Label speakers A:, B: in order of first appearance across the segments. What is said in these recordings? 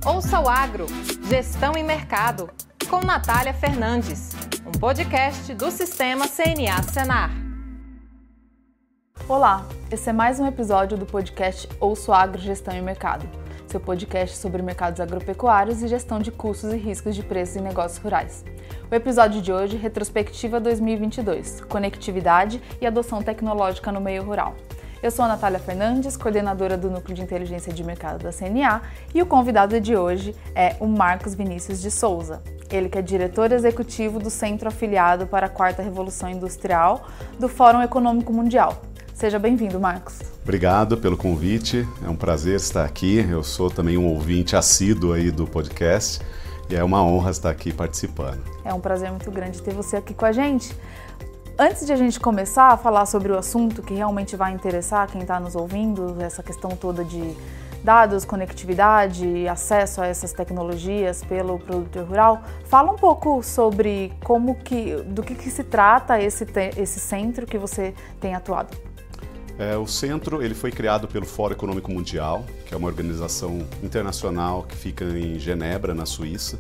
A: Ouça o Agro, Gestão e Mercado, com Natália Fernandes, um podcast do Sistema CNA Senar.
B: Olá, esse é mais um episódio do podcast Ouça o Agro, Gestão e Mercado, seu podcast sobre mercados agropecuários e gestão de custos e riscos de preços em negócios rurais. O episódio de hoje, Retrospectiva 2022, Conectividade e Adoção Tecnológica no Meio Rural. Eu sou a Natália Fernandes, coordenadora do Núcleo de Inteligência de Mercado da CNA, e o convidado de hoje é o Marcos Vinícius de Souza. Ele que é diretor executivo do Centro Afiliado para a Quarta Revolução Industrial do Fórum Econômico Mundial. Seja bem-vindo, Marcos.
C: Obrigado pelo convite, é um prazer estar aqui. Eu sou também um ouvinte assíduo aí do podcast e é uma honra estar aqui participando.
B: É um prazer muito grande ter você aqui com a gente. Antes de a gente começar a falar sobre o assunto que realmente vai interessar quem está nos ouvindo, essa questão toda de dados, conectividade, acesso a essas tecnologias pelo produtor rural, fala um pouco sobre do que se trata esse centro que você tem atuado.
C: O centro ele foi criado pelo Fórum Econômico Mundial, que é uma organização internacional que fica em Genebra, na Suíça.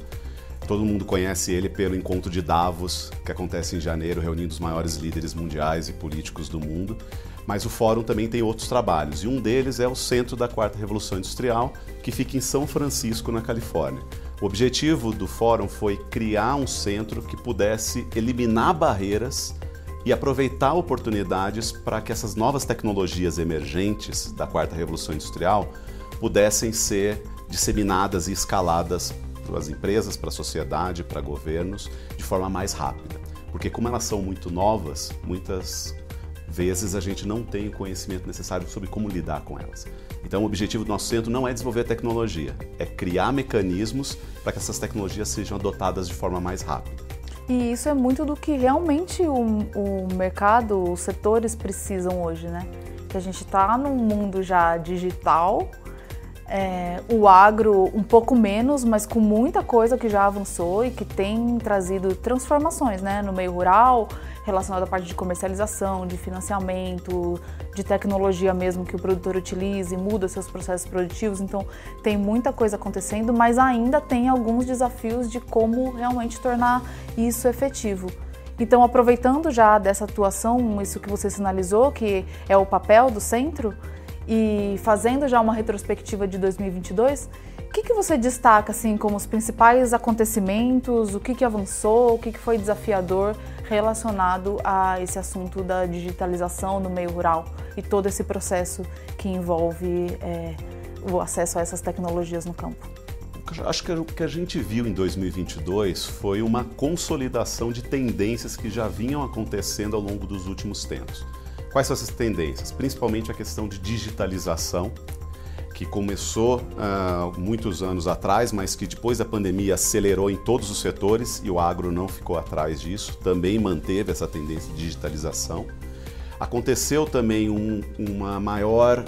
C: Todo mundo conhece ele pelo encontro de Davos, que acontece em janeiro, reunindo os maiores líderes mundiais e políticos do mundo. Mas o fórum também tem outros trabalhos, e um deles é o Centro da Quarta Revolução Industrial, que fica em São Francisco, na Califórnia. O objetivo do fórum foi criar um centro que pudesse eliminar barreiras e aproveitar oportunidades para que essas novas tecnologias emergentes da Quarta Revolução Industrial pudessem ser disseminadas e escaladas para as empresas, para a sociedade, para governos, de forma mais rápida. Porque como elas são muito novas, muitas vezes a gente não tem o conhecimento necessário sobre como lidar com elas. Então o objetivo do nosso centro não é desenvolver tecnologia, é criar mecanismos para que essas tecnologias sejam adotadas de forma mais rápida.
B: E isso é muito do que realmente o mercado, os setores precisam hoje, né? Que a gente está num mundo já digital, o agro um pouco menos, mas com muita coisa que já avançou e que tem trazido transformações, né, no meio rural, relacionado à parte de comercialização, de financiamento, de tecnologia mesmo que o produtor utilize, muda seus processos produtivos. Então tem muita coisa acontecendo, mas ainda tem alguns desafios de como realmente tornar isso efetivo. Então, aproveitando já dessa atuação, isso que você sinalizou, que é o papel do centro, e fazendo já uma retrospectiva de 2022, o que você destaca assim, como os principais acontecimentos, o que avançou, o que foi desafiador relacionado a esse assunto da digitalização no meio rural e todo esse processo que envolve o acesso a essas tecnologias no campo?
C: Acho que o que a gente viu em 2022 foi uma consolidação de tendências que já vinham acontecendo ao longo dos últimos tempos. Quais são essas tendências? Principalmente a questão de digitalização, que começou muitos anos atrás, mas que depois da pandemia acelerou em todos os setores e o agro não ficou atrás disso, também manteve essa tendência de digitalização. Aconteceu também uma maior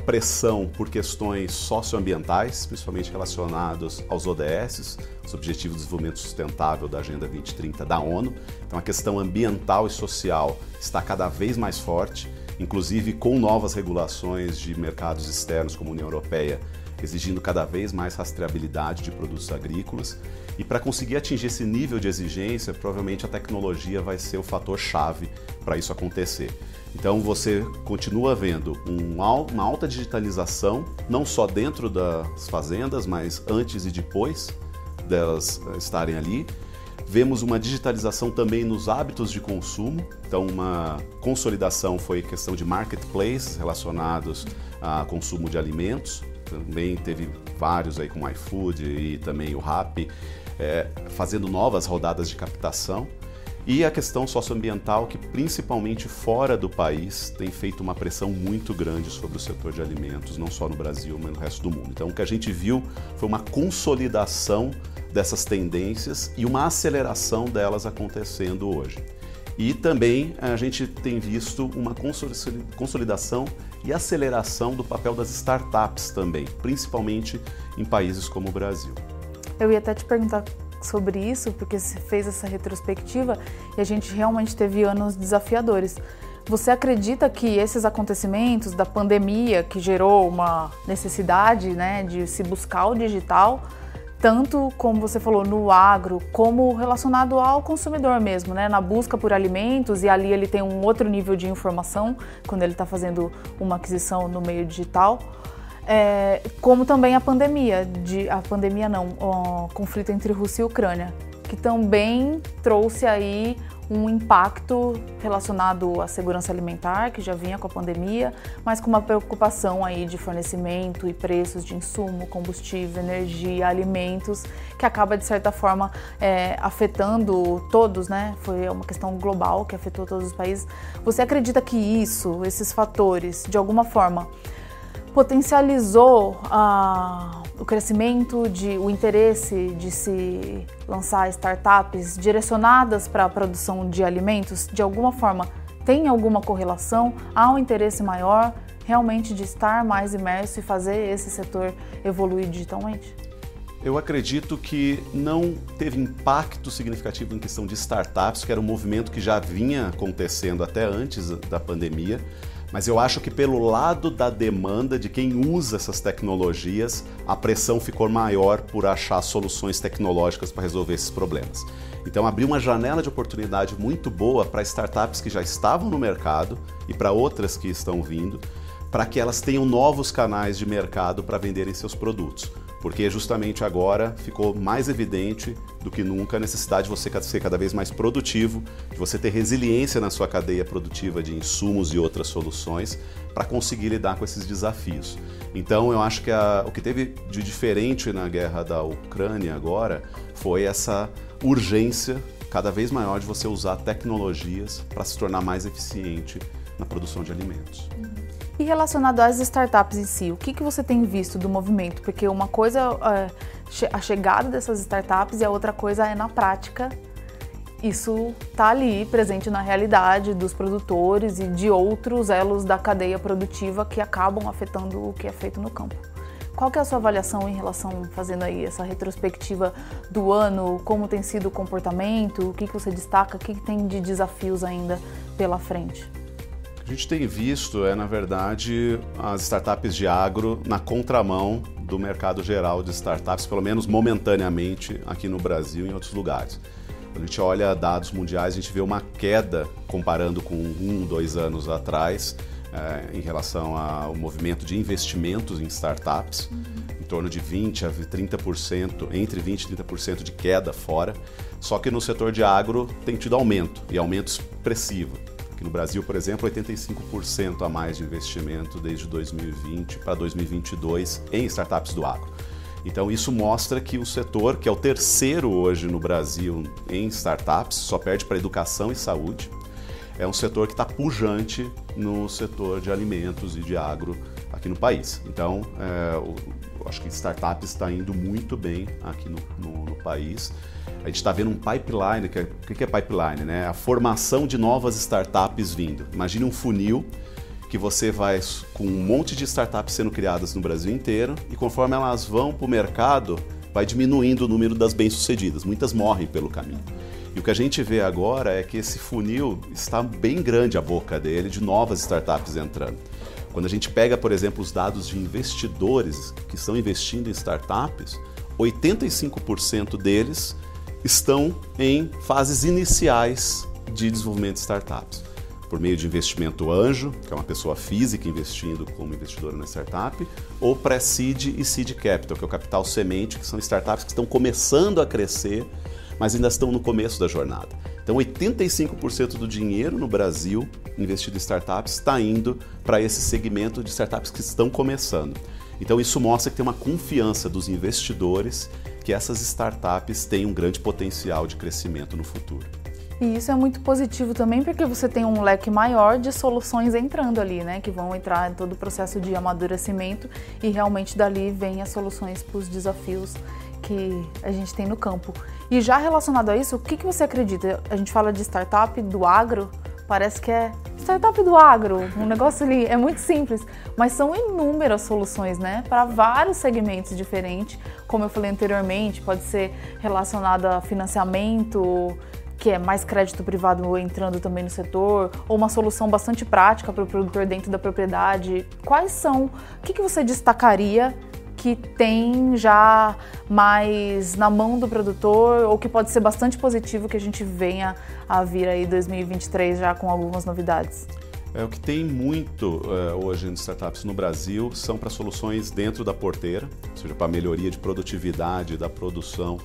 C: pressão por questões socioambientais, principalmente relacionadas aos ODS, os Objetivos de Desenvolvimento Sustentável da Agenda 2030 da ONU. Então a questão ambiental e social está cada vez mais forte, inclusive com novas regulações de mercados externos como a União Europeia, exigindo cada vez mais rastreabilidade de produtos agrícolas. E para conseguir atingir esse nível de exigência, provavelmente a tecnologia vai ser o fator-chave para isso acontecer. Então você continua vendo uma alta digitalização, não só dentro das fazendas, mas antes e depois delas estarem ali. Vemos uma digitalização também nos hábitos de consumo, então uma consolidação foi questão de marketplaces relacionados a consumo de alimentos. Também teve vários aí como o iFood e também o Rappi, fazendo novas rodadas de captação. E a questão socioambiental, que principalmente fora do país tem feito uma pressão muito grande sobre o setor de alimentos, não só no Brasil, mas no resto do mundo. Então o que a gente viu foi uma consolidação dessas tendências e uma aceleração delas acontecendo hoje. E também a gente tem visto uma consolidação e aceleração do papel das startups também, principalmente em países como o Brasil.
B: Eu ia até te perguntar sobre isso, porque você fez essa retrospectiva e a gente realmente teve anos desafiadores. Você acredita que esses acontecimentos da pandemia, que gerou uma necessidade, né, de se buscar o digital, tanto como você falou no agro, como relacionado ao consumidor mesmo, né, na busca por alimentos, e ali ele tem um outro nível de informação quando ele está fazendo uma aquisição no meio digital, como também o conflito entre Rússia e Ucrânia, que também trouxe aí um impacto relacionado à segurança alimentar, que já vinha com a pandemia, mas com uma preocupação aí de fornecimento e preços de insumo, combustível, energia, alimentos, que acaba de certa forma afetando todos, né? Foi uma questão global que afetou todos os países. Você acredita que esses fatores, de alguma forma, potencializou o crescimento, o interesse de se lançar startups direcionadas para a produção de alimentos? De alguma forma, tem alguma correlação? Há um interesse maior realmente de estar mais imerso e fazer esse setor evoluir digitalmente?
C: Eu acredito que não teve impacto significativo em questão de startups, que era um movimento que já vinha acontecendo até antes da pandemia. Mas eu acho que pelo lado da demanda de quem usa essas tecnologias, a pressão ficou maior por achar soluções tecnológicas para resolver esses problemas. Então abriu uma janela de oportunidade muito boa para startups que já estavam no mercado e para outras que estão vindo, para que elas tenham novos canais de mercado para venderem seus produtos. Porque justamente agora ficou mais evidente do que nunca a necessidade de você ser cada vez mais produtivo, de você ter resiliência na sua cadeia produtiva de insumos e outras soluções para conseguir lidar com esses desafios. Então eu acho que o que teve de diferente na guerra da Ucrânia agora foi essa urgência cada vez maior de você usar tecnologias para se tornar mais eficiente na produção de alimentos.
B: E relacionado às startups em si, o que você tem visto do movimento? Porque uma coisa é a chegada dessas startups e a outra coisa é na prática. Isso está ali, presente na realidade dos produtores e de outros elos da cadeia produtiva que acabam afetando o que é feito no campo. Qual que é a sua avaliação em relação, fazendo aí essa retrospectiva do ano, como tem sido o comportamento, o que você destaca, o que tem de desafios ainda pela frente?
C: A gente tem visto, na verdade, as startups de agro na contramão do mercado geral de startups, pelo menos momentaneamente aqui no Brasil e em outros lugares. Quando a gente olha dados mundiais, a gente vê uma queda comparando com 2 anos atrás em relação ao movimento de investimentos em startups, em torno de 20% a 30%, entre 20% e 30% de queda fora. Só que no setor de agro tem tido aumento, e aumento expressivo. Aqui no Brasil, por exemplo, 85% a mais de investimento desde 2020 para 2022 em startups do agro. Então isso mostra que o setor, que é o terceiro hoje no Brasil em startups, só perde para educação e saúde, é um setor que está pujante no setor de alimentos e de agro aqui no país. Então, eu acho que startups está indo muito bem aqui no país. A gente está vendo um pipeline, o que é pipeline? Né? A formação de novas startups vindo. Imagine um funil que você vai com um monte de startups sendo criadas no Brasil inteiro e conforme elas vão para o mercado, vai diminuindo o número das bem-sucedidas. Muitas morrem pelo caminho. E o que a gente vê agora é que esse funil está bem grande a boca dele, de novas startups entrando. Quando a gente pega, por exemplo, os dados de investidores que estão investindo em startups, 85% deles estão em fases iniciais de desenvolvimento de startups, por meio de investimento anjo, que é uma pessoa física investindo como investidora na startup, ou pré-seed e seed capital, que é o capital semente, que são startups que estão começando a crescer, mas ainda estão no começo da jornada. Então 85% do dinheiro no Brasil investido em startups está indo para esse segmento de startups que estão começando. Então isso mostra que tem uma confiança dos investidores que essas startups têm um grande potencial de crescimento no futuro.
B: E isso é muito positivo também porque você tem um leque maior de soluções entrando ali, né? Que vão entrar em todo o processo de amadurecimento e realmente dali vem as soluções para os desafios que a gente tem no campo. E já relacionado a isso, o que você acredita? A gente fala de startup do agro, parece que é startup do agro, um negócio ali, é muito simples, mas são inúmeras soluções, né? Para vários segmentos diferentes, como eu falei anteriormente, pode ser relacionado a financiamento, que é mais crédito privado entrando também no setor, ou uma solução bastante prática para o produtor dentro da propriedade? Quais são? O que você destacaria que tem já mais na mão do produtor, ou que pode ser bastante positivo que a gente venha a vir aí 2023 já com algumas novidades?
C: O que tem muito hoje em startups no Brasil são para soluções dentro da porteira, ou seja, para melhoria de produtividade da produção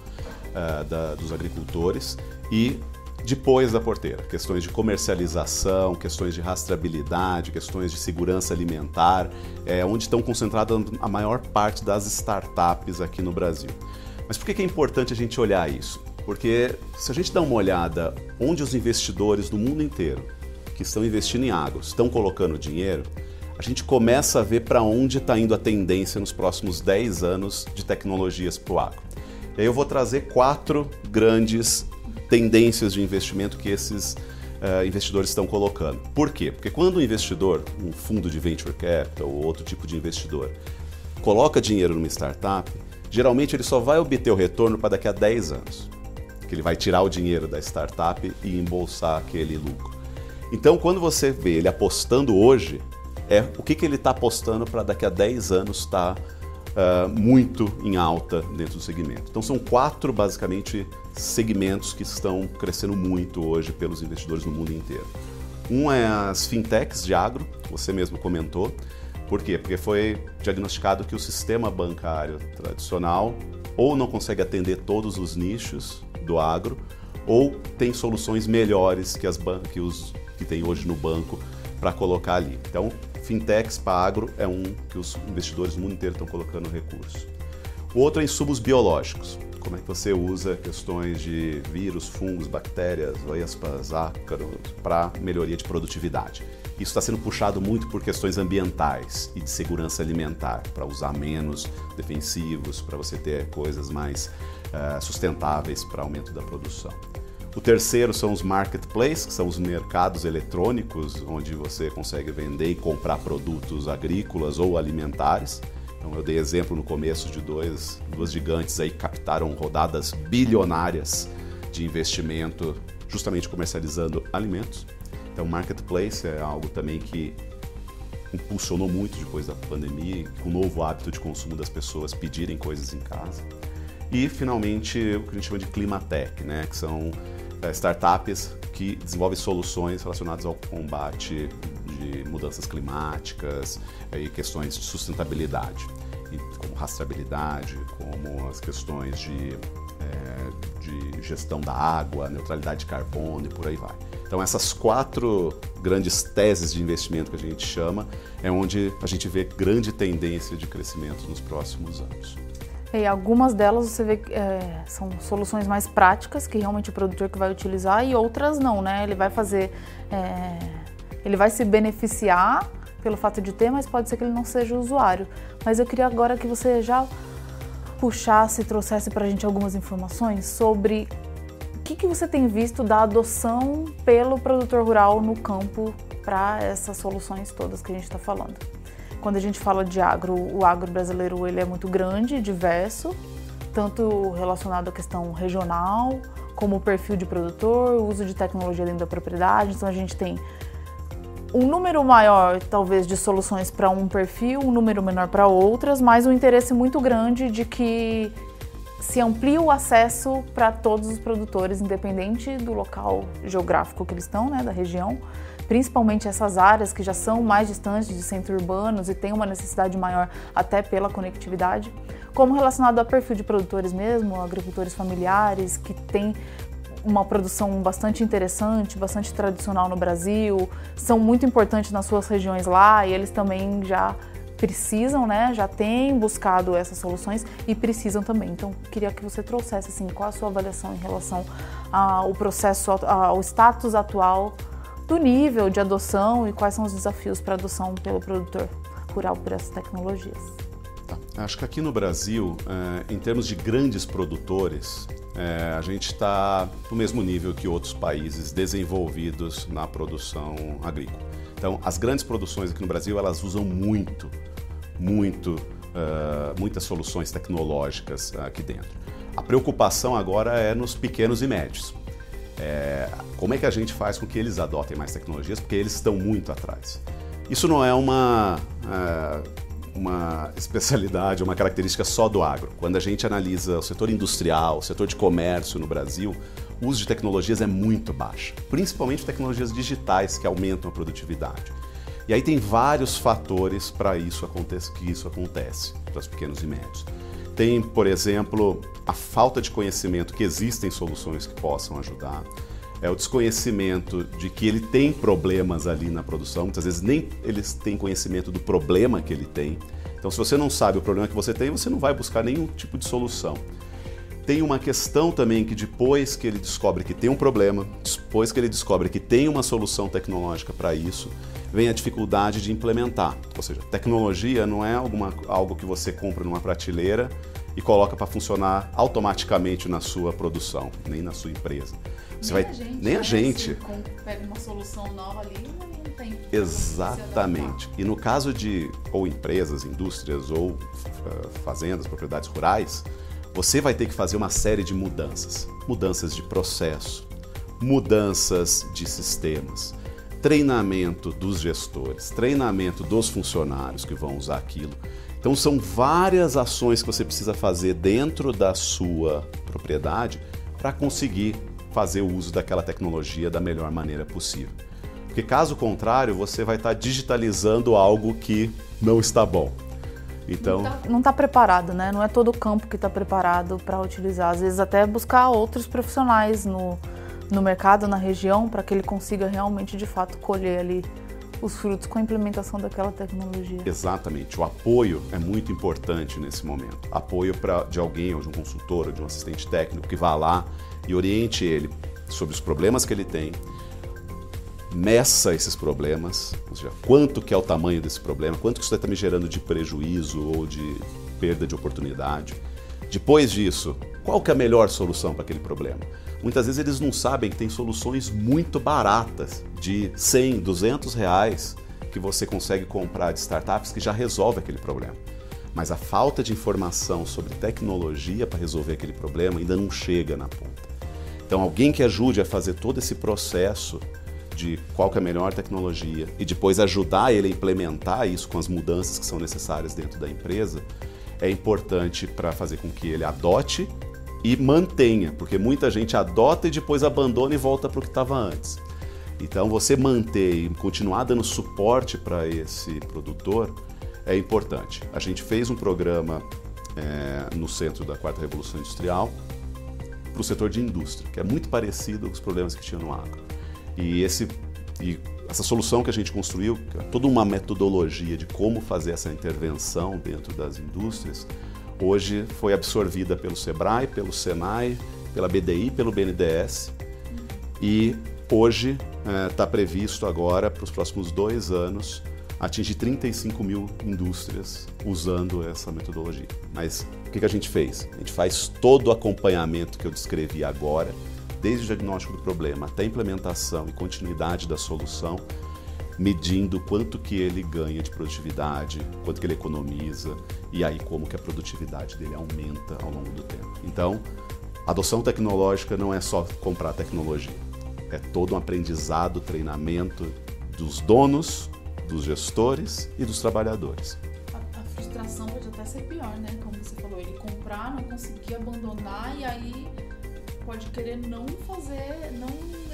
C: dos agricultores, e depois da porteira, questões de comercialização, questões de rastreabilidade, questões de segurança alimentar, onde estão concentradas a maior parte das startups aqui no Brasil. Mas por que é importante a gente olhar isso? Porque se a gente dá uma olhada onde os investidores do mundo inteiro que estão investindo em agro estão colocando dinheiro, a gente começa a ver para onde está indo a tendência nos próximos 10 anos de tecnologias para o agro. E aí eu vou trazer 4 grandes tendências de investimento que esses investidores estão colocando. Por quê? Porque quando um investidor, um fundo de venture capital ou outro tipo de investidor, coloca dinheiro numa startup, geralmente ele só vai obter o retorno para daqui a 10 anos. Que ele vai tirar o dinheiro da startup e embolsar aquele lucro. Então, quando você vê ele apostando hoje, o que ele está apostando para daqui a 10 anos estar muito em alta dentro do segmento. Então, são 4, basicamente, segmentos que estão crescendo muito hoje pelos investidores no mundo inteiro. Um é as fintechs de agro, você mesmo comentou. Por quê? Porque foi diagnosticado que o sistema bancário tradicional ou não consegue atender todos os nichos do agro, ou tem soluções melhores que tem hoje no banco para colocar ali. Então, fintechs para agro é um que os investidores no mundo inteiro estão colocando recurso. O outro é insumos biológicos. Como é que você usa questões de vírus, fungos, bactérias, vespas, ácaros para melhoria de produtividade. Isso está sendo puxado muito por questões ambientais e de segurança alimentar, para usar menos defensivos, para você ter coisas mais sustentáveis para aumento da produção. O terceiro são os marketplaces, que são os mercados eletrônicos, onde você consegue vender e comprar produtos agrícolas ou alimentares. Então, eu dei exemplo no começo de duas gigantes aí que captaram rodadas bilionárias de investimento justamente comercializando alimentos. Então, marketplace é algo também que impulsionou muito depois da pandemia, com o novo hábito de consumo das pessoas pedirem coisas em casa. E, finalmente, o que a gente chama de Climatech, né? Que são startups que desenvolvem soluções relacionadas ao combate de mudanças climáticas e questões de sustentabilidade, como rastreabilidade, como as questões de gestão da água, neutralidade de carbono e por aí vai. Então, essas 4 grandes teses de investimento que a gente chama é onde a gente vê grande tendência de crescimento nos próximos anos.
B: E algumas delas você vê que são soluções mais práticas, que realmente o produtor que vai utilizar, e outras não, né? Ele vai fazer, ele vai se beneficiar pelo fato de ter, mas pode ser que ele não seja usuário. Mas eu queria agora que você já puxasse e trouxesse para a gente algumas informações sobre o que você tem visto da adoção pelo produtor rural no campo para essas soluções todas que a gente está falando. Quando a gente fala de agro, o agro brasileiro ele é muito grande, diverso, tanto relacionado à questão regional, como o perfil de produtor, o uso de tecnologia dentro da propriedade. Então a gente tem um número maior, talvez, de soluções para um perfil, um número menor para outras, mas um interesse muito grande de que se amplie o acesso para todos os produtores, independente do local geográfico que eles estão, né, da região. Principalmente essas áreas que já são mais distantes de centros urbanos e têm uma necessidade maior até pela conectividade, como relacionado ao perfil de produtores mesmo, agricultores familiares, que têm uma produção bastante interessante, bastante tradicional no Brasil, são muito importantes nas suas regiões lá e eles também já precisam, né, já têm buscado essas soluções e precisam também. Então, queria que você trouxesse assim, qual a sua avaliação em relação ao processo, ao status atual do nível de adoção e quais são os desafios para a adoção pelo produtor rural por essas tecnologias.
C: Acho que aqui no Brasil, em termos de grandes produtores, a gente está no mesmo nível que outros países desenvolvidos na produção agrícola. Então, as grandes produções aqui no Brasil, elas usam muitas soluções tecnológicas aqui dentro. A preocupação agora é nos pequenos e médios. Como é que a gente faz com que eles adotem mais tecnologias? Porque eles estão muito atrás. Isso não é uma especialidade, uma característica só do agro. Quando a gente analisa o setor industrial, o setor de comércio no Brasil, o uso de tecnologias é muito baixo, principalmente tecnologias digitais que aumentam a produtividade. E aí tem vários fatores para que isso acontece para os pequenos e médios. Tem, por exemplo, a falta de conhecimento que existem soluções que possam ajudar. O desconhecimento de que ele tem problemas ali na produção, muitas vezes nem eles têm conhecimento do problema que ele tem. Então, se você não sabe o problema que você tem, você não vai buscar nenhum tipo de solução. Tem uma questão também que depois que ele descobre que tem um problema, depois que ele descobre que tem uma solução tecnológica para isso, vem a dificuldade de implementar. Ou seja, tecnologia não é algo que você compra numa prateleira e coloca para funcionar automaticamente na sua produção, nem na sua empresa. Nem a gente.
B: Você pega uma solução nova ali e não tem.
C: Exatamente. E no caso de ou empresas, indústrias ou fazendas, propriedades rurais, você vai ter que fazer uma série de mudanças. Mudanças de processo, mudanças de sistemas, treinamento dos gestores, treinamento dos funcionários que vão usar aquilo. Então são várias ações que você precisa fazer dentro da sua propriedade para conseguir fazer o uso daquela tecnologia da melhor maneira possível. Porque caso contrário, você vai estar digitalizando algo que não está bom. Então,
B: não está preparado, né? Não é todo o campo que está preparado para utilizar. Às vezes até buscar outros profissionais no mercado, na região, para que ele consiga realmente, de fato, colher ali os frutos com a implementação daquela tecnologia.
C: Exatamente. O apoio é muito importante nesse momento. Apoio de alguém, ou de um consultor, ou de um assistente técnico que vá lá e oriente ele sobre os problemas que ele tem, meça esses problemas, ou seja, quanto que é o tamanho desse problema, quanto que isso está me gerando de prejuízo ou de perda de oportunidade. Depois disso, qual que é a melhor solução para aquele problema? Muitas vezes eles não sabem que tem soluções muito baratas, de 100, 200 reais, que você consegue comprar de startups que já resolve aquele problema. Mas a falta de informação sobre tecnologia para resolver aquele problema ainda não chega na ponta. Então, alguém que ajude a fazer todo esse processo de qual que é a melhor tecnologia e depois ajudar ele a implementar isso com as mudanças que são necessárias dentro da empresa, é importante para fazer com que ele adote e mantenha, porque muita gente adota e depois abandona e volta para o que estava antes. Então, você manter e continuar dando suporte para esse produtor é importante. A gente fez um programa no centro da Quarta Revolução Industrial para o setor de indústria, que é muito parecido com os problemas que tinha no agro. E essa solução que a gente construiu, toda uma metodologia de como fazer essa intervenção dentro das indústrias, hoje foi absorvida pelo Sebrae, pelo Senai, pela BDI, pelo BNDES, e hoje está previsto agora, para os próximos 2 anos, atingir 35 mil indústrias usando essa metodologia. Mas o que a gente fez? A gente faz todo o acompanhamento que eu descrevi agora, desde o diagnóstico do problema até a implementação e continuidade da solução, medindo quanto que ele ganha de produtividade, quanto que ele economiza e aí como que a produtividade dele aumenta ao longo do tempo. Então, a adoção tecnológica não é só comprar tecnologia, é todo um aprendizado, treinamento dos donos, dos gestores e dos trabalhadores.
B: A frustração pode até ser pior, né? Como você falou, ele comprar, não conseguir abandonar e aí pode querer não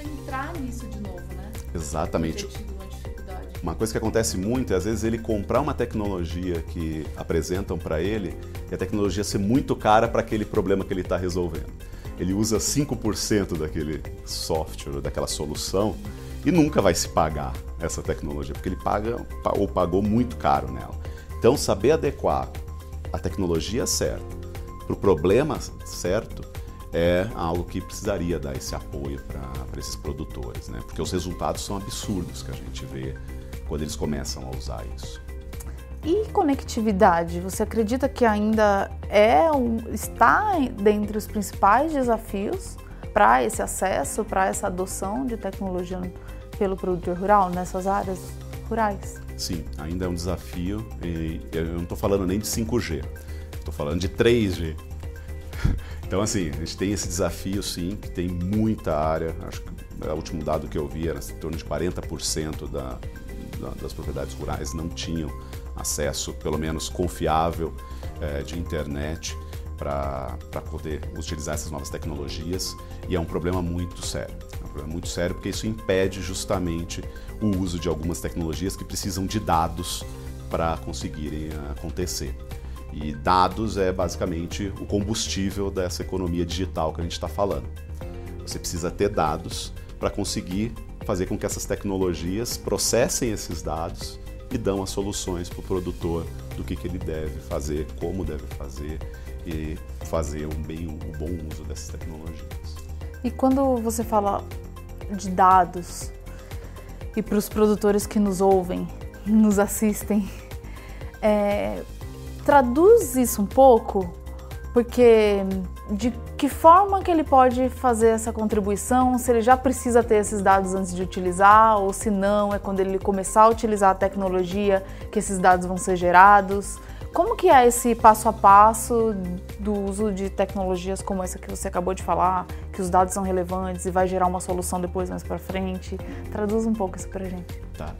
B: entrar nisso de novo, né?
C: Exatamente.
B: Ter tido uma dificuldade.
C: Uma coisa que acontece muito é, às vezes, ele comprar uma tecnologia que apresentam para ele e a tecnologia ser muito cara para aquele problema que ele está resolvendo. Ele usa 5% daquele software, daquela solução e nunca vai se pagar essa tecnologia, porque ele paga ou pagou muito caro nela. Então, saber adequar a tecnologia certa para o problema certo é algo que precisaria dar esse apoio para esses produtores, né? Porque os resultados são absurdos que a gente vê quando eles começam a usar isso.
B: E conectividade? Você acredita que ainda está dentre os principais desafios para esse acesso, para essa adoção de tecnologia pelo produtor rural nessas áreas rurais?
C: Sim, ainda é um desafio e eu não estou falando nem de 5G, estou falando de 3G. Então, assim, a gente tem esse desafio, sim, que tem muita área. Acho que o último dado que eu vi era em torno de 40% das propriedades rurais não tinham acesso, pelo menos confiável, de internet para poder utilizar essas novas tecnologias. E é um problema muito sério. É um problema muito sério porque isso impede justamente o uso de algumas tecnologias que precisam de dados para conseguirem acontecer. E dados é basicamente o combustível dessa economia digital que a gente está falando. Você precisa ter dados para conseguir fazer com que essas tecnologias processem esses dados e dão as soluções para o produtor do que ele deve fazer, como deve fazer e fazer o bom uso dessas tecnologias.
B: E quando você fala de dados e para os produtores que nos ouvem, nos assistem, traduz isso um pouco, porque de que forma que ele pode fazer essa contribuição, se ele já precisa ter esses dados antes de utilizar, ou se não, é quando ele começar a utilizar a tecnologia que esses dados vão ser gerados. Como que é esse passo a passo do uso de tecnologias como essa que você acabou de falar, que os dados são relevantes e vai gerar uma solução depois mais para frente? Traduz um pouco isso para a gente.
C: Tá.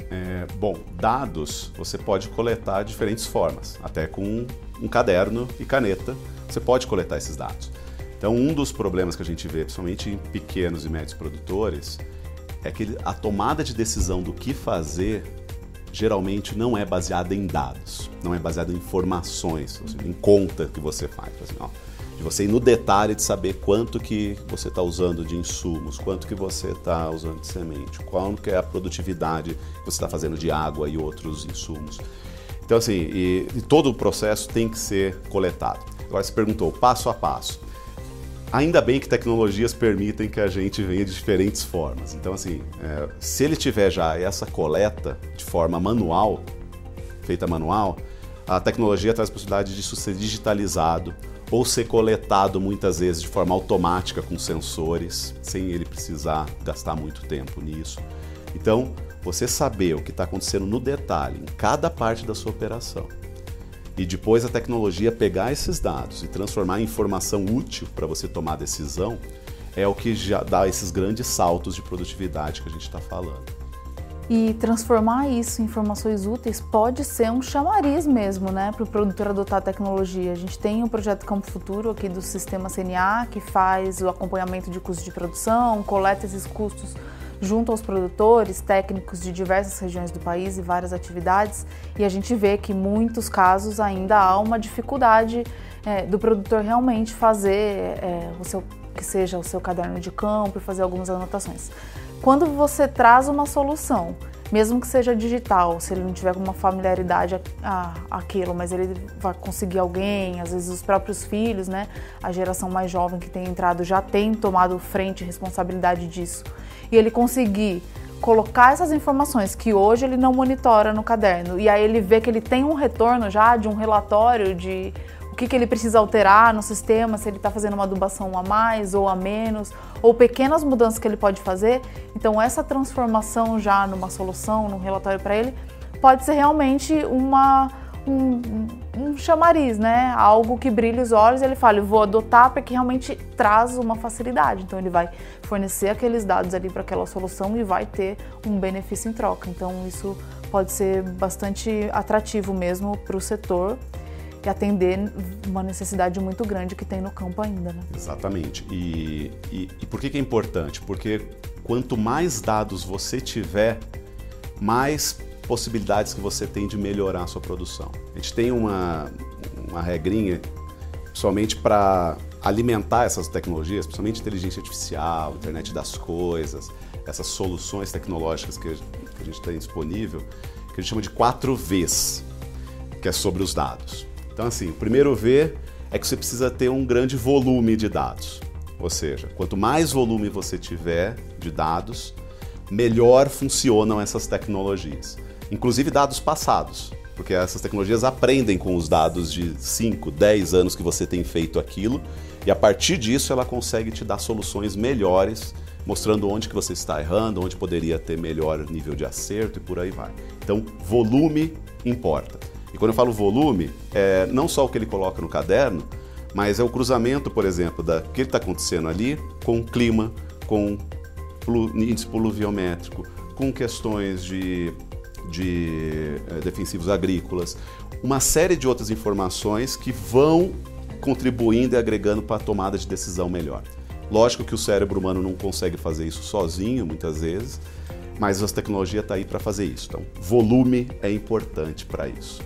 C: Bom, dados você pode coletar de diferentes formas, até com um caderno e caneta você pode coletar esses dados. Então, um dos problemas que a gente vê, principalmente em pequenos e médios produtores, é que a tomada de decisão do que fazer geralmente não é baseada em dados, não é baseada em informações, em conta que você faz. Assim, de você ir no detalhe de saber quanto que você está usando de insumos, quanto que você está usando de semente, qual que é a produtividade que você está fazendo de água e outros insumos. Então, assim, e todo o processo tem que ser coletado. Agora, você perguntou passo a passo. Ainda bem que tecnologias permitem que a gente venha de diferentes formas. Então, assim, se ele tiver já essa coleta de forma manual, feita manual, a tecnologia traz a possibilidade disso ser digitalizado ou ser coletado muitas vezes de forma automática com sensores, sem ele precisar gastar muito tempo nisso. Então, você saber o que está acontecendo no detalhe, em cada parte da sua operação, e depois a tecnologia pegar esses dados e transformar em informação útil para você tomar decisão, é o que já dá esses grandes saltos de produtividade que a gente está falando.
B: E transformar isso em informações úteis pode ser um chamariz mesmo, né, para o produtor adotar a tecnologia. A gente tem o projeto Campo Futuro aqui do Sistema CNA, que faz o acompanhamento de custos de produção, coleta esses custos junto aos produtores, técnicos de diversas regiões do país e várias atividades, e a gente vê que em muitos casos ainda há uma dificuldade do produtor realmente fazer que seja o seu caderno de campo e fazer algumas anotações. Quando você traz uma solução, mesmo que seja digital, se ele não tiver uma familiaridade àquilo, mas ele vai conseguir alguém, às vezes os próprios filhos, né? A geração mais jovem que tem entrado já tem tomado frente e responsabilidade disso. E ele conseguir colocar essas informações que hoje ele não monitora no caderno, e aí ele vê que ele tem um retorno já de um relatório de o que ele precisa alterar no sistema, se ele está fazendo uma adubação a mais ou a menos, ou pequenas mudanças que ele pode fazer. Então essa transformação já numa solução, num relatório para ele, pode ser realmente um chamariz, né? Algo que brilha os olhos e ele fala, eu vou adotar porque realmente traz uma facilidade. Então ele vai fornecer aqueles dados ali para aquela solução e vai ter um benefício em troca. Então isso pode ser bastante atrativo mesmo para o setor e atender uma necessidade muito grande que tem no campo ainda, né?
C: Exatamente. E por que é importante? Porque quanto mais dados você tiver, mais possibilidades que você tem de melhorar a sua produção. A gente tem uma regrinha, principalmente para alimentar essas tecnologias, principalmente inteligência artificial, internet das coisas, essas soluções tecnológicas que a gente tem disponível, que a gente chama de 4 Vs, que é sobre os dados. Então, assim, o primeiro V é que você precisa ter um grande volume de dados. Ou seja, quanto mais volume você tiver de dados, melhor funcionam essas tecnologias. Inclusive dados passados, porque essas tecnologias aprendem com os dados de 5, 10 anos que você tem feito aquilo, e a partir disso ela consegue te dar soluções melhores, mostrando onde que você está errando, onde poderia ter melhor nível de acerto e por aí vai. Então, volume importa. E quando eu falo volume, não só o que ele coloca no caderno, mas é o cruzamento, por exemplo, do que está acontecendo ali com o clima, com índice pluviométrico, com questões de defensivos agrícolas, uma série de outras informações que vão contribuindo e agregando para a tomada de decisão melhor. Lógico que o cérebro humano não consegue fazer isso sozinho, muitas vezes, mas a tecnologia está aí para fazer isso. Então, volume é importante para isso.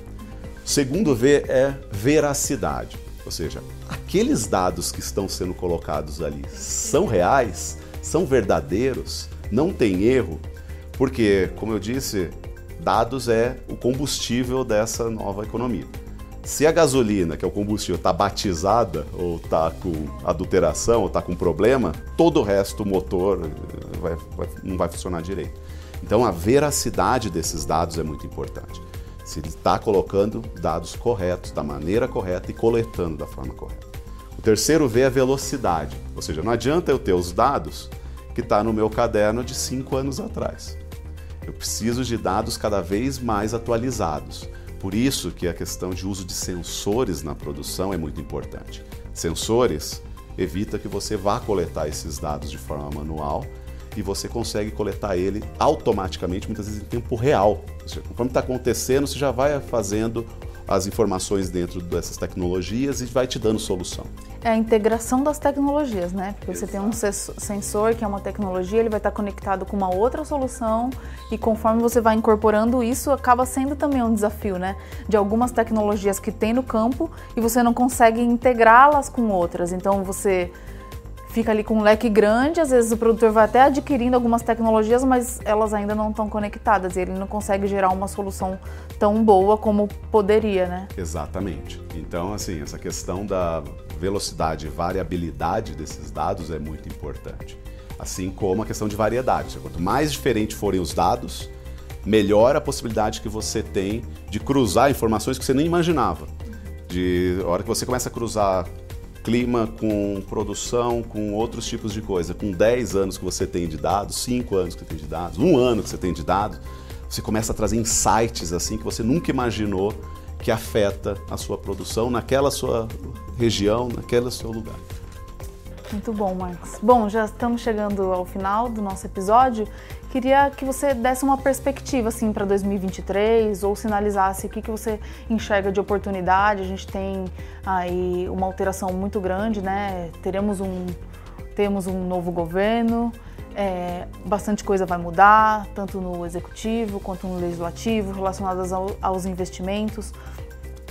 C: O segundo V é veracidade, ou seja, aqueles dados que estão sendo colocados ali são reais, são verdadeiros, não tem erro, porque, como eu disse, dados é o combustível dessa nova economia. Se a gasolina, que é o combustível, está batizada, ou está com adulteração, ou está com problema, todo o resto, o motor, não vai funcionar direito. Então, a veracidade desses dados é muito importante. Se ele está colocando dados corretos, da maneira correta e coletando da forma correta. O terceiro V é a velocidade, ou seja, não adianta eu ter os dados que está no meu caderno de 5 anos atrás. Eu preciso de dados cada vez mais atualizados. Por isso que a questão de uso de sensores na produção é muito importante. Sensores evita que você vá coletar esses dados de forma manual e você consegue coletar ele automaticamente, muitas vezes em tempo real. Ou seja, conforme está acontecendo, você já vai fazendo as informações dentro dessas tecnologias e vai te dando solução. É
B: a integração das tecnologias, né? Porque Exato. Você tem um sensor que é uma tecnologia, ele vai estar conectado com uma outra solução e conforme você vai incorporando isso, acaba sendo também um desafio, né? De algumas tecnologias que tem no campo e você não consegue integrá-las com outras. Então você fica ali com um leque grande, às vezes o produtor vai até adquirindo algumas tecnologias, mas elas ainda não estão conectadas e ele não consegue gerar uma solução tão boa como poderia, né?
C: Exatamente. Então, assim, essa questão da velocidade e variabilidade desses dados é muito importante. Assim como a questão de variedade. Quanto mais diferentes forem os dados, melhor a possibilidade que você tem de cruzar informações que você nem imaginava. A hora que você começa a cruzar clima com produção, com outros tipos de coisa, com 10 anos que você tem de dados, 5 anos que você tem de dados, 1 ano que você tem de dados, você começa a trazer insights assim que você nunca imaginou que afeta a sua produção naquela sua região, naquele seu lugar.
B: Muito bom, Marcos. Bom, já estamos chegando ao final do nosso episódio. Queria que você desse uma perspectiva assim, para 2023 ou sinalizasse o que você enxerga de oportunidade. A gente tem aí uma alteração muito grande, né? Temos um novo governo, bastante coisa vai mudar, tanto no executivo quanto no legislativo, relacionadas aos investimentos.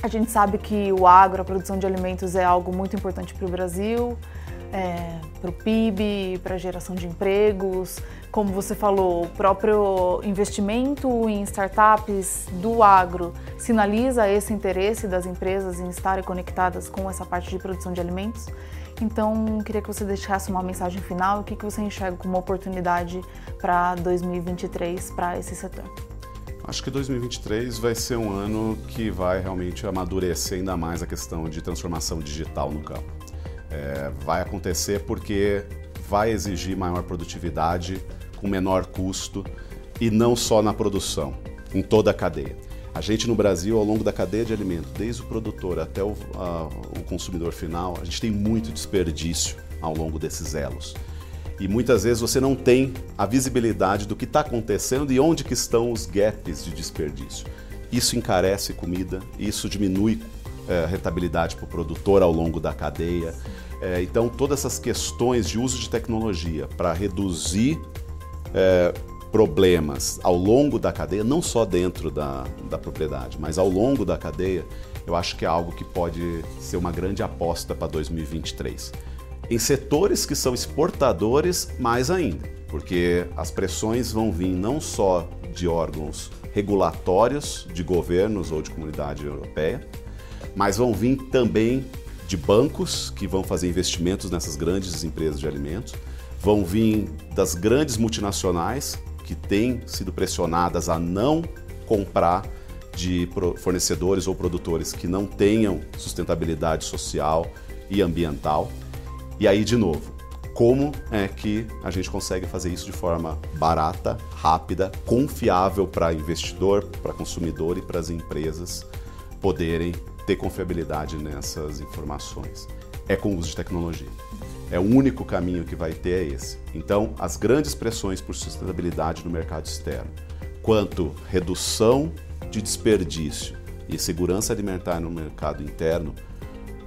B: A gente sabe que o agro, a produção de alimentos é algo muito importante para o Brasil, para o PIB, para a geração de empregos. Como você falou, o próprio investimento em startups do agro sinaliza esse interesse das empresas em estarem conectadas com essa parte de produção de alimentos. Então, queria que você deixasse uma mensagem final, o que você enxerga como uma oportunidade para 2023 para esse setor.
C: Acho que 2023 vai ser um ano que vai realmente amadurecer ainda mais a questão de transformação digital no campo. Vai acontecer porque vai exigir maior produtividade com menor custo e não só na produção, em toda a cadeia. A gente no Brasil, ao longo da cadeia de alimento, desde o produtor até o consumidor final, a gente tem muito desperdício ao longo desses elos. E muitas vezes você não tem a visibilidade do que está acontecendo e onde que estão os gaps de desperdício. Isso encarece comida, isso diminui a rentabilidade para o produtor ao longo da cadeia. Então, todas essas questões de uso de tecnologia para reduzir problemas ao longo da cadeia, não só dentro da propriedade, mas ao longo da cadeia, eu acho que é algo que pode ser uma grande aposta para 2023. Em setores que são exportadores, mais ainda, porque as pressões vão vir não só de órgãos regulatórios, de governos ou de comunidade europeia, mas vão vir também de bancos que vão fazer investimentos nessas grandes empresas de alimentos, vão vir das grandes multinacionais que têm sido pressionadas a não comprar de fornecedores ou produtores que não tenham sustentabilidade social e ambiental. E aí, de novo, como é que a gente consegue fazer isso de forma barata, rápida, confiável para investidor, para consumidor e para as empresas poderem ter confiabilidade nessas informações. é com o uso de tecnologia. É o único caminho que vai ter é esse. Então, as grandes pressões por sustentabilidade no mercado externo, quanto redução de desperdício e segurança alimentar no mercado interno,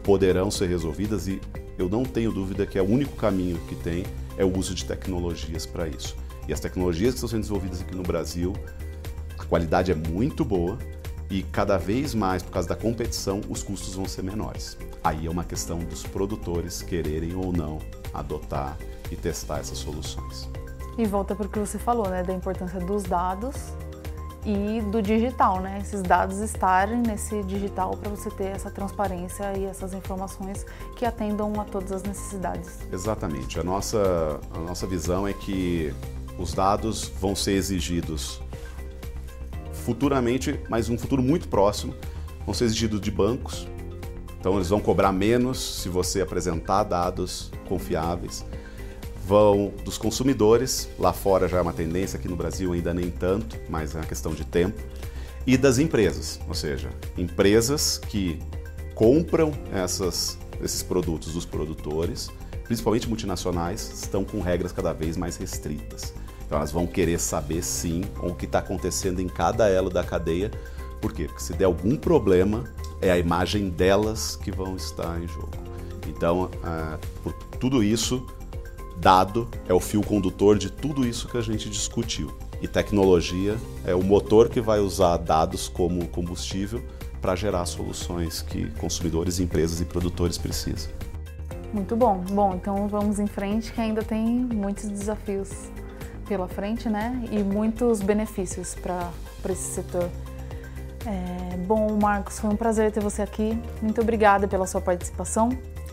C: poderão ser resolvidas e eu não tenho dúvida que é o único caminho que tem é o uso de tecnologias para isso. E as tecnologias que estão sendo desenvolvidas aqui no Brasil, a qualidade é muito boa e cada vez mais, por causa da competição, os custos vão ser menores. Aí é uma questão dos produtores quererem ou não adotar e testar essas soluções.
B: E volta para o que você falou, né, da importância dos dados e do digital, né? Esses dados estarem nesse digital para você ter essa transparência e essas informações que atendam a todas as necessidades.
C: Exatamente. A nossa visão é que os dados vão ser exigidos futuramente, mas um futuro muito próximo, vão ser exigidos de bancos. Então eles vão cobrar menos se você apresentar dados confiáveis. Vão dos consumidores, lá fora já é uma tendência, aqui no Brasil ainda nem tanto, mas é uma questão de tempo. E das empresas, ou seja, empresas que compram esses produtos dos produtores, principalmente multinacionais, estão com regras cada vez mais restritas. Então elas vão querer saber sim o que está acontecendo em cada elo da cadeia. Por quê? Porque se der algum problema, é a imagem delas que vão estar em jogo. Então, por tudo isso, dado é o fio condutor de tudo isso que a gente discutiu. E tecnologia é o motor que vai usar dados como combustível para gerar soluções que consumidores, empresas e produtores precisam.
B: Muito bom. Bom, então vamos em frente, que ainda tem muitos desafios pela frente, né? E muitos benefícios para esse setor. Bom, Marcos, foi um prazer ter você aqui. Muito obrigada pela sua participação.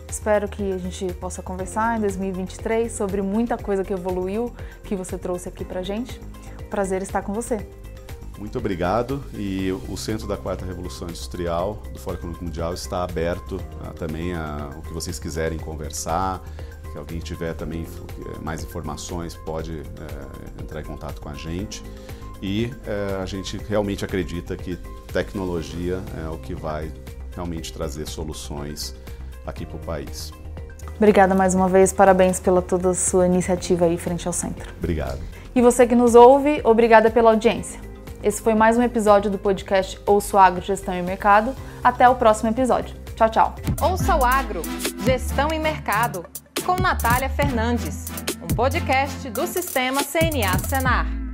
B: Espero que a gente possa conversar em 2023 sobre muita coisa que evoluiu, que você trouxe aqui pra gente. Prazer estar com você.
C: Muito obrigado. E o Centro da Quarta Revolução Industrial do Fórum Econômico Mundial está aberto também o que vocês quiserem conversar. Se alguém tiver também mais informações, pode entrar em contato com a gente. E a gente realmente acredita que tecnologia é o que vai realmente trazer soluções aqui para o país.
B: Obrigada mais uma vez, parabéns pela toda a sua iniciativa aí frente ao centro.
C: Obrigado.
B: E você que nos ouve, obrigada pela audiência. Esse foi mais um episódio do podcast Ouça o Agro, Gestão e Mercado. Até o próximo episódio. Tchau, tchau.
A: Ouça o Agro, Gestão e Mercado, com Natália Fernandes, um podcast do Sistema CNA Senar.